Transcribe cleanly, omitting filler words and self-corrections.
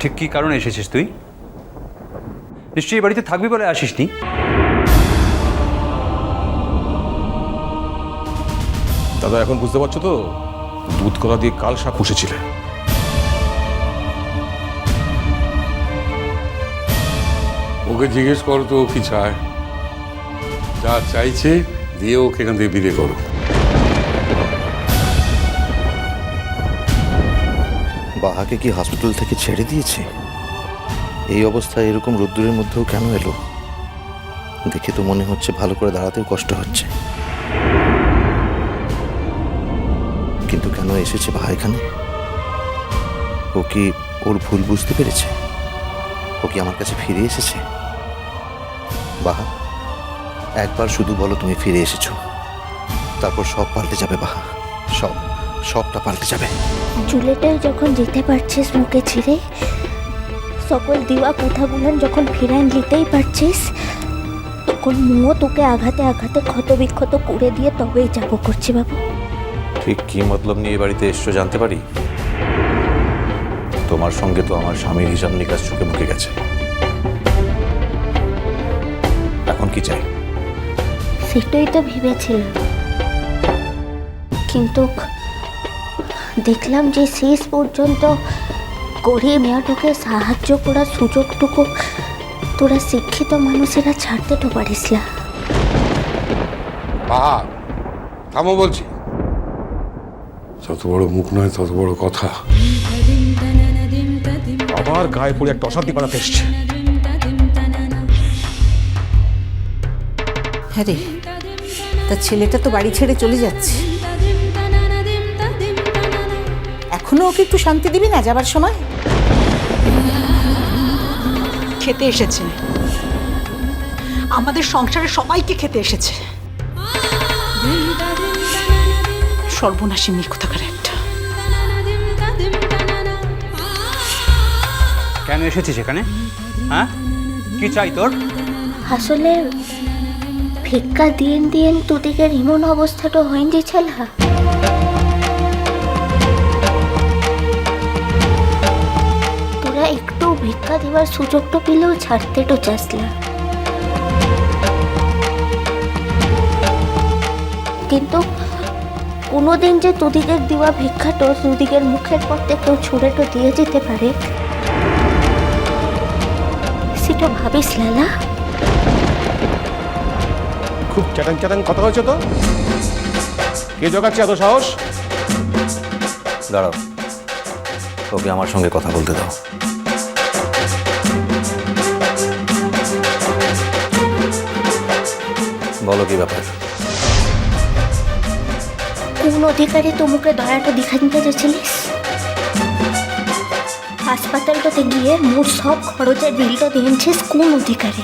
ঠিক কী কারণে এসেছিস তুই? নিশ্চয়ই বাড়িতে থাকবি বলে আসিসনি। দাদা এখন বুঝতে পারছো তো, দুধ কলা দিয়ে কাল সাপ পুষেছিলে। ওকে জিজ্ঞেস করো তো ও কি চায়, যা চাইছে দিয়ে ওকে এখান থেকে বিদে করো। বাহাকে কি হসপিটাল থেকে ছেড়ে দিয়েছে? এই অবস্থায় এরকম রোদ্দুরের মধ্যেও কেন এলো? দেখে তো মনে হচ্ছে ভালো করে দাঁড়াতেও কষ্ট হচ্ছে। কিন্তু কেন এসেছে বাহা এখানে? ও কি ওর ভুল বুঝতে পেরেছে? ও কি আমার কাছে ফিরে এসেছে? বাহা, একবার শুধু বলো তুমি ফিরে এসেছো, তারপর সব পাল্টে যাবে বাহা। সবটা পাল্টে যাবে। চুলেটাই যখন যেতে পারছিস মুখে ছিঁড়ে, সকল দিওয়া কথাগুলো যখন ফিরান নিতেই পারছিস, তখন মুও তোকে আঘাতে আঘাতে ক্ষত বিক্ষত করে দিয়ে তবেই যাবো করছি বাবু। ঠিক কি মতলব নিয়ে বাড়িতে এসছো জানতে পারি? তোমার সঙ্গে তো আমার স্বামীর হিসাব নিকাশ চোখে মুখে গেছে। এখন কি চাই? সেটাই তো ভেবেছিলাম, কিন্তু দেখলাম যে শেষ পর্যন্ত গরিব মেয়েটাকে সাহায্য করার সুযোগটুকু তোরা শিক্ষিত মানুষেরা ছাড়তে তো পারিস না। বাহা থামো বলছি। যত বড় মুখ নয় তত বড় কথা। আবার গায়ে পড়ে একটা অশান্তি করাতে এসছে। হ্যাঁ রে, তার ছেলেটা তো বাড়ি ছেড়ে চলে যাচ্ছে, এখনো ওকে একটু শান্তি দিবি না যাবার সময়? খেতে এসেছে, আমাদের সংসারে সবাইকে খেতে এসেছে। সর্বনাশী মেয়ে কোথাকার একটা। কেন এসেছিস এখানে? হ্যাঁ, কি চাই তোর? আসলে ভিক্ষা দিন দিন তোদিকের এমন অবস্থাটা হয়নি ছেলা। তোরা একটু ভিক্ষা দেওয়ার সুযোগটা পেলেও ছাড়তে তো চাস না, কিন্তু কোনোদিন যে তোদিকের দেওয়া ভিক্ষাটো তোদিকের মুখের পথে কেউ ছুঁড়ে তো দিয়ে যেতে পারে, সেটা ভাবিস লালা। খুব চ্যাটাং চ্যাটাং কথা হয়েছে তো। কে জোগাচ্ছে এত সাহস? দাঁড়াও, ওকে আমার সঙ্গে কথা বলতে দাও। বলো কি ব্যাপার? কোন অধিকারে তোমাকে দয়াটা দেখাতে যাচ্ছিলিস? হাসপাতালটাতে গিয়ে মোর সব খরচের বিলটা দিয়েছিস কোন অধিকারে?